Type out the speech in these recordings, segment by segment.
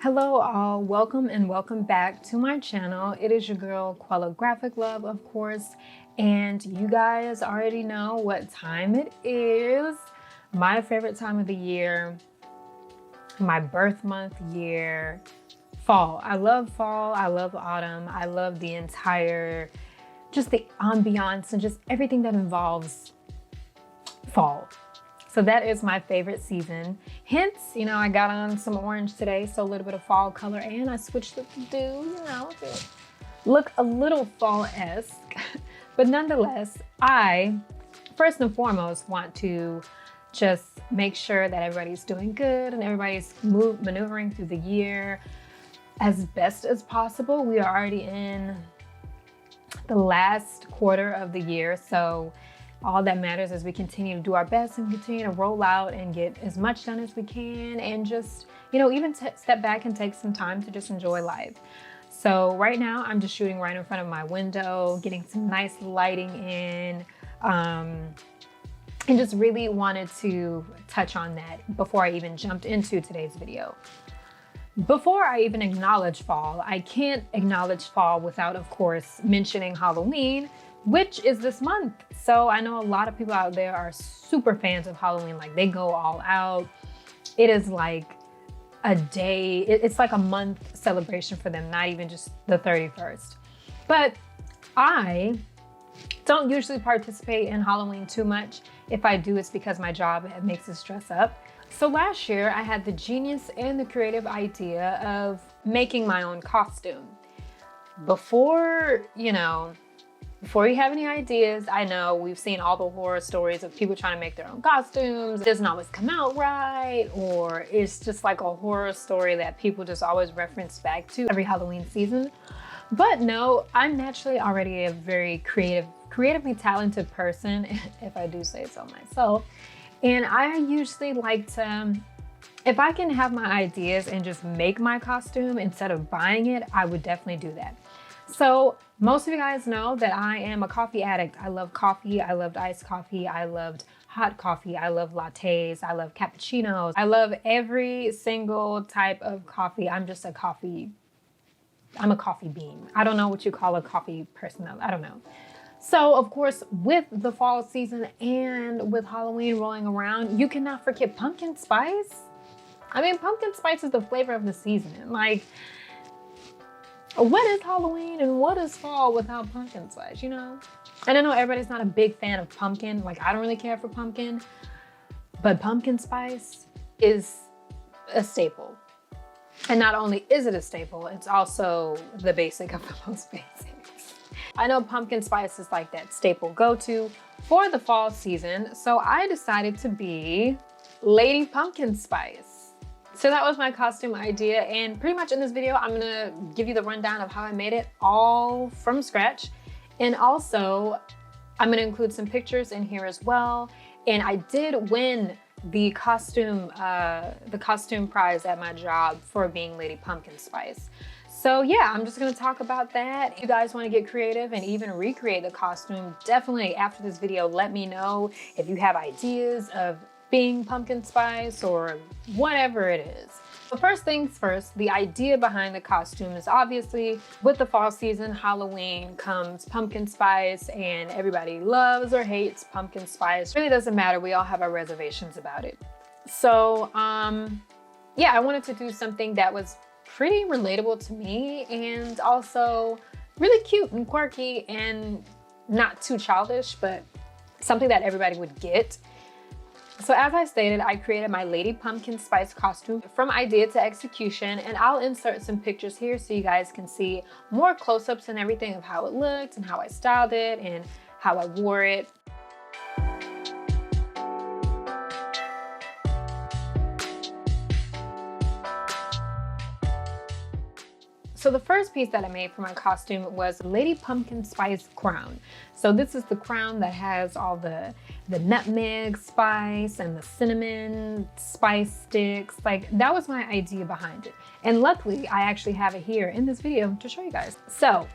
Hello all, welcome and welcome back to my channel. It is your girl Quella Graphic Love, of course, and you guys already know what time it is. My favorite time of the year, my birth month year, fall. I love fall, I love autumn, I love the entire, just the ambiance and just everything that involves fall. So that is my favorite season. Hence, I got on some orange today, so a little bit of fall color, and I switched it to do, look a little fall-esque. But nonetheless, I, first and foremost, want to just make sure that everybody's doing good and everybody's maneuvering through the year as best as possible. We are already in the last quarter of the year, so all that matters is we continue to do our best and continue to roll out and get as much done as we can, and just, even step back and take some time to just enjoy life. So right now I'm just shooting right in front of my window, getting some nice lighting in, and just really wanted to touch on that before I even jumped into today's video. Before I even acknowledge fall, I can't acknowledge fall without, of course, mentioning Halloween, which is this month. So I know a lot of people out there are super fans of Halloween. Like, they go all out. It is like a day, it's like a month celebration for them, not even just the 31st. But I don't usually participate in Halloween too much. If I do, it's because my job makes us dress up. So last year I had the genius and the creative idea of making my own costume. Before you have any ideas, I know we've seen all the horror stories of people trying to make their own costumes. It doesn't always come out right, or it's just like a horror story that people just always reference back to every Halloween season. But no, I'm naturally already a very creatively talented person, if I do say so myself. And I usually like to, if I can have my ideas and just make my costume instead of buying it, I would definitely do that. So most of you guys know that I am a coffee addict. I love coffee. I loved iced coffee. I loved hot coffee. I love lattes. I love cappuccinos. I love every single type of coffee. I'm a coffee bean. I don't know what you call a coffee person. I don't know. So of course, with the fall season and with Halloween rolling around, you cannot forget pumpkin spice. I mean, pumpkin spice is the flavor of the season. Like, what is Halloween and what is fall without pumpkin spice, And I know everybody's not a big fan of pumpkin. Like, I don't really care for pumpkin, but pumpkin spice is a staple. And not only is it a staple, it's also the basic of the most basics. I know pumpkin spice is like that staple go-to for the fall season, so I decided to be Lady Pumpkin Spice. So that was my costume idea, and pretty much in this video, I'm gonna give you the rundown of how I made it all from scratch. And also, I'm gonna include some pictures in here as well. And I did win the costume prize at my job for being Lady Pumpkin Spice. So yeah, I'm just gonna talk about that. If you guys wanna get creative and even recreate the costume, definitely after this video, let me know if you have ideas of being pumpkin spice or whatever it is. But first things first, the idea behind the costume is obviously with the fall season, Halloween comes pumpkin spice, and everybody loves or hates pumpkin spice. It really doesn't matter, we all have our reservations about it. So yeah, I wanted to do something that was pretty relatable to me and also really cute and quirky and not too childish, but something that everybody would get. So as I stated, I created my Lady Pumpkin Spice costume from idea to execution, and I'll insert some pictures here so you guys can see more close-ups and everything of how it looked and how I styled it and how I wore it. So the first piece that I made for my costume was Lady Pumpkin Spice crown. So this is the crown that has all the nutmeg spice and the cinnamon spice sticks. Like, that was my idea behind it. And luckily, I actually have it here in this video to show you guys. So,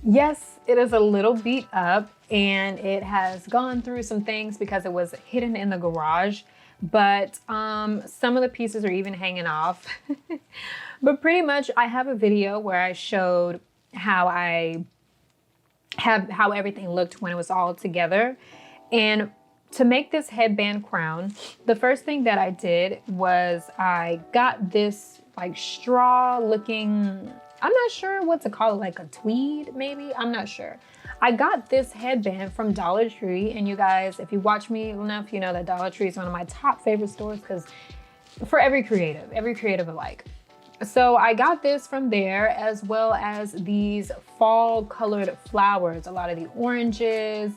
yes, it is a little beat up and it has gone through some things because it was hidden in the garage but some of the pieces are even hanging off. But pretty much I have a video where I showed how everything looked when it was all together. And to make this headband crown, the first thing that I did was I got this like straw looking, I'm not sure what to call it, like a tweed maybe, I'm not sure. I got this headband from Dollar Tree, and you guys, if you watch me enough, you know that Dollar Tree is one of my top favorite stores because for every creative alike. So I got this from there, as well as these fall colored flowers, a lot of the oranges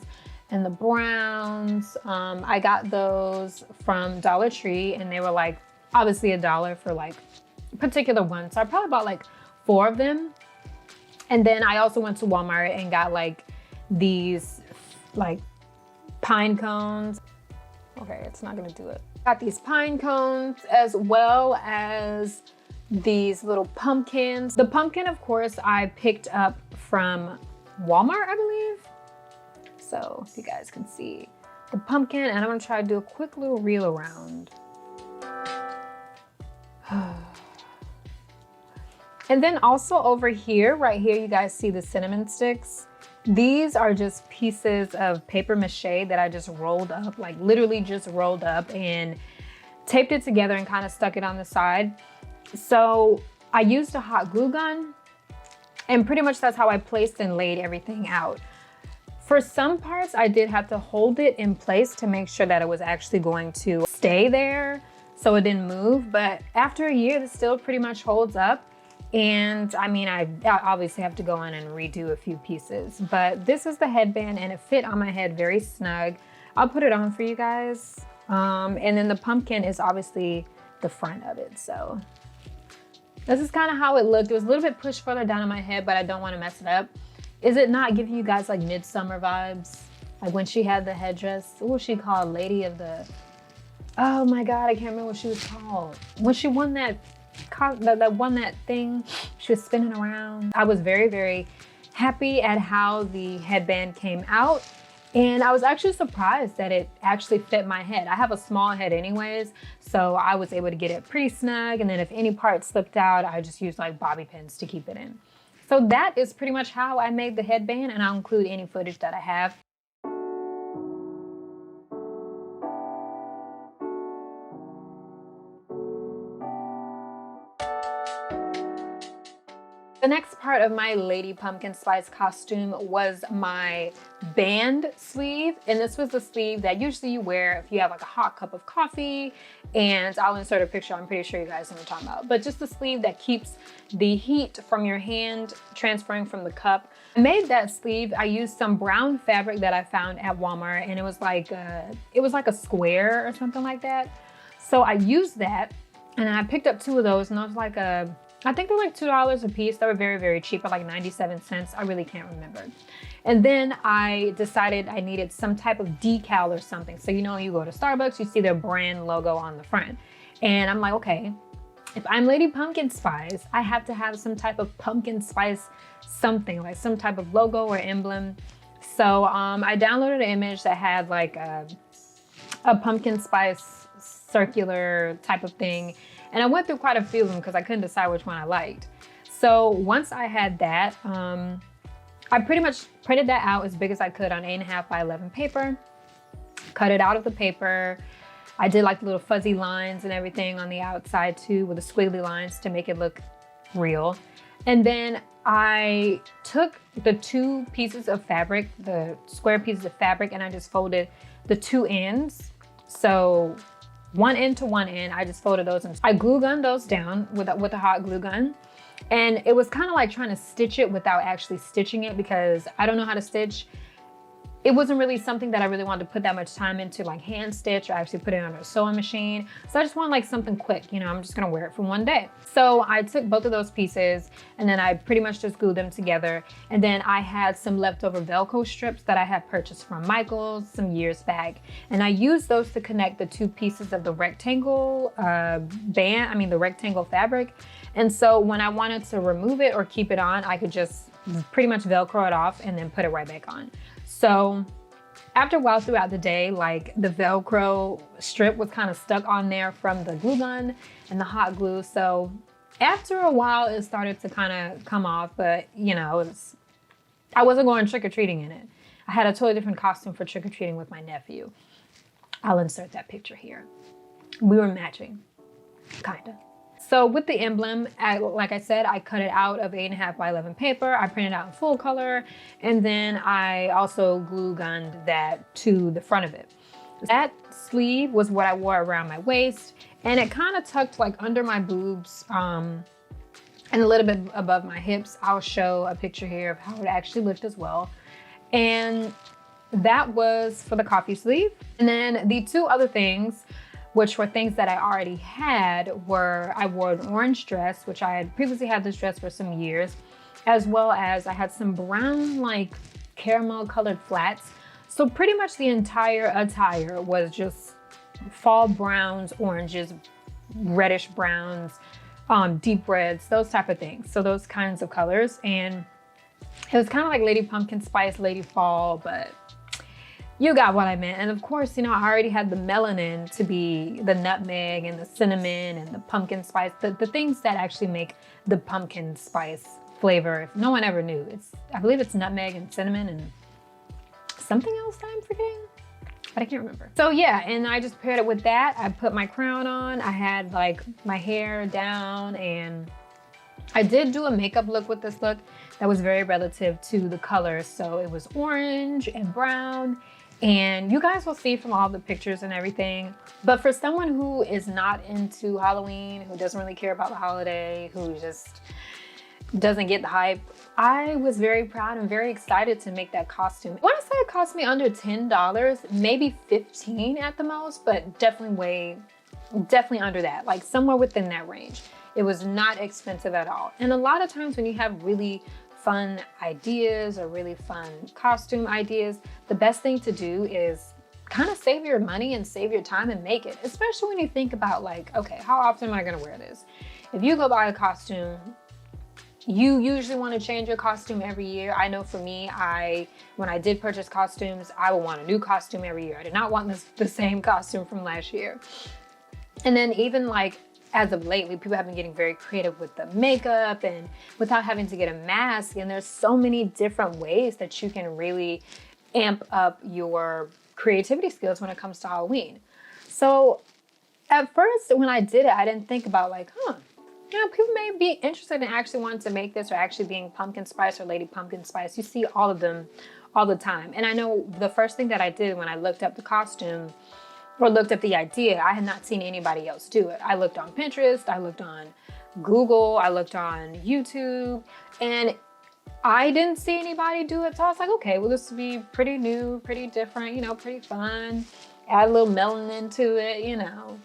and the browns. I got those from Dollar Tree, and they were like obviously $1 for like particular ones. So I probably bought like 4 of them. And then I also went to Walmart and got like these like pine cones. Okay, it's not gonna do it. Got these pine cones, as well as these little pumpkins. The pumpkin, of course, I picked up from Walmart, I believe. So if you guys can see the pumpkin, and I'm gonna try to do a quick little reel around. And then also over here, right here, you guys see the cinnamon sticks. These are just pieces of paper mache that I just rolled up, like literally just rolled up and taped it together and kind of stuck it on the side. So I used a hot glue gun, and pretty much that's how I placed and laid everything out. For some parts, I did have to hold it in place to make sure that it was actually going to stay there so it didn't move. But after a year, it still pretty much holds up. And I mean, I obviously have to go in and redo a few pieces, but this is the headband and it fit on my head very snug. I'll put it on for you guys. And then the pumpkin is obviously the front of it. So this is kind of how it looked. It was a little bit pushed further down on my head, but I don't want to mess it up. Is it not giving you guys like midsummer vibes? Like when she had the headdress, what was she called? Lady of the, oh my God, I can't remember what she was called. When she won that thing, she was spinning around. I was very, very happy at how the headband came out. And I was actually surprised that it actually fit my head. I have a small head anyways, so I was able to get it pretty snug. And then if any part slipped out, I just used like bobby pins to keep it in. So that is pretty much how I made the headband, and I'll include any footage that I have. The next part of my Lady Pumpkin Spice costume was my band sleeve. And this was the sleeve that usually you wear if you have like a hot cup of coffee. And I'll insert a picture, I'm pretty sure you guys know what I'm talking about. But just the sleeve that keeps the heat from your hand transferring from the cup. I made that sleeve. I used some brown fabric that I found at Walmart, and it was like a square or something like that. So I used that, and I picked up 2 of those, and I was like I think they're like $2 a piece. They were very, very cheap, at like 97 cents. I really can't remember. And then I decided I needed some type of decal or something. So you know, you go to Starbucks, you see their brand logo on the front. And I'm like, okay, if I'm Lady Pumpkin Spice, I have to have some type of pumpkin spice something, like some type of logo or emblem. So I downloaded an image that had like a pumpkin spice circular type of thing. And I went through quite a few of them because I couldn't decide which one I liked. So once I had that, I pretty much printed that out as big as I could on 8.5 by 11 paper, cut it out of the paper. I did like little fuzzy lines and everything on the outside too, with the squiggly lines to make it look real. And then I took the 2 pieces of fabric, the square pieces of fabric, and I just folded the 2 ends. So one end to one end, I just folded those and I glue gunned those down with a hot glue gun. And it was kind of like trying to stitch it without actually stitching it, because I don't know how to stitch. It wasn't really something that I really wanted to put that much time into, like hand stitch or actually put it on a sewing machine. So I just wanted like something quick, you know, I'm just gonna wear it for one day. So I took both of those pieces and then I pretty much just glued them together. And then I had some leftover Velcro strips that I had purchased from Michael's some years back. And I used those to connect the 2 pieces of the rectangle the rectangle fabric. And so when I wanted to remove it or keep it on, I could just pretty much Velcro it off and then put it right back on. So after a while throughout the day, like the Velcro strip was kind of stuck on there from the glue gun and the hot glue. So after a while, it started to kind of come off, but you know, I wasn't going trick-or-treating in it. I had a totally different costume for trick-or-treating with my nephew. I'll insert that picture here. We were matching, kinda. So with the emblem, like I said, I cut it out of 8.5 by 11 paper. I printed out in full color, and then I also glue gunned that to the front of it. That sleeve was what I wore around my waist, and it kind of tucked like under my boobs and a little bit above my hips. I'll show a picture here of how it actually looked as well. And that was for the coffee sleeve. And then the two other things, which were things that I already had, were I wore an orange dress, which I had previously had this dress for some years, as well as I had some brown, like caramel colored flats. So pretty much the entire attire was just fall browns, oranges, reddish browns, deep reds, those type of things. So those kinds of colors. And it was kind of like Lady Pumpkin Spice, Lady Fall, but you got what I meant. And of course, you know, I already had the melanin to be the nutmeg and the cinnamon and the pumpkin spice, the things that actually make the pumpkin spice flavor. If no one ever knew, I believe it's nutmeg and cinnamon and something else that I'm forgetting, but I can't remember. So yeah, and I just paired it with that. I put my crown on. I had like my hair down, and I did do a makeup look with this look that was very relative to the colors. So it was orange and brown, and you guys will see from all the pictures and everything. But for someone who is not into Halloween, who doesn't really care about the holiday, who just doesn't get the hype, I was very proud and very excited to make that costume. I want to say it cost me under $10, maybe 15 at the most, but definitely under that, like somewhere within that range. It was not expensive at all. And a lot of times when you have really fun ideas or really fun costume ideas, the best thing to do is kind of save your money and save your time and make it, especially when you think about like, okay, how often am I gonna wear this? If you go buy a costume, you usually want to change your costume every year. I know for me, when I did purchase costumes, I would want a new costume every year. I did not want the same costume from last year. And then even like as of lately, people have been getting very creative with the makeup and without having to get a mask. And there's so many different ways that you can really amp up your creativity skills when it comes to Halloween. So at first, when I did it, I didn't think about like, you know, people may be interested in actually wanting to make this or actually being pumpkin spice or Lady Pumpkin Spice. You see all of them all the time. And I know the first thing that I did when I looked up the costume or looked up the idea, I had not seen anybody else do it. I looked on Pinterest, I looked on Google, I looked on YouTube, and I didn't see anybody do it. So I was like, okay, well, this would be pretty new, pretty different, you know, pretty fun. Add a little melanin to it, you know.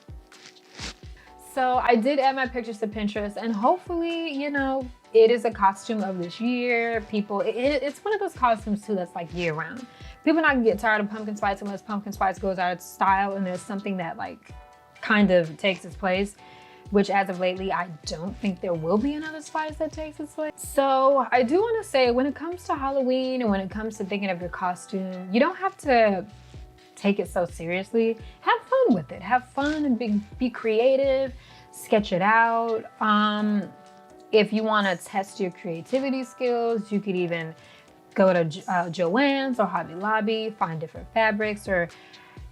So I did add my pictures to Pinterest, and hopefully, you know, it is a costume of this year. People, it's one of those costumes too that's like year round. People are not gonna get tired of pumpkin spice unless pumpkin spice goes out of style and there's something that like kind of takes its place, which as of lately, I don't think there will be another spice that takes its place. So I do wanna say when it comes to Halloween and when it comes to thinking of your costume, you don't have to take it so seriously. Have fun with it. Have fun and be creative, sketch it out. If you want to test your creativity skills, you could even go to Joann's or Hobby Lobby, find different fabrics or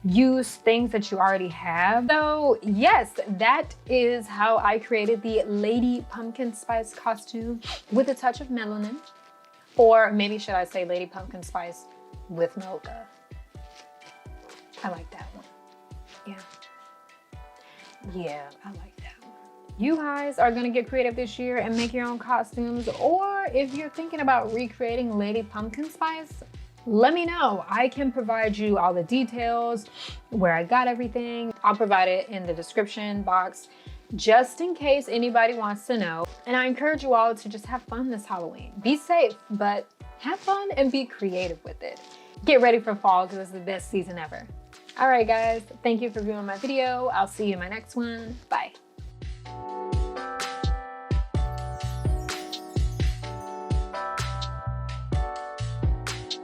use things that you already have. So yes, that is how I created the Lady Pumpkin Spice costume with a touch of melanin, or maybe should I say Lady Pumpkin Spice with mocha. I like that one. Yeah, I like that one. You guys are gonna get creative this year and make your own costumes, or if you're thinking about recreating Lady Pumpkin Spice, let me know. I can provide you all the details, where I got everything. I'll provide it in the description box just in case anybody wants to know. And I encourage you all to just have fun this Halloween. Be safe, but have fun and be creative with it. Get ready for fall because it's the best season ever. All right, guys, thank you for viewing my video. I'll see you in my next one. Bye.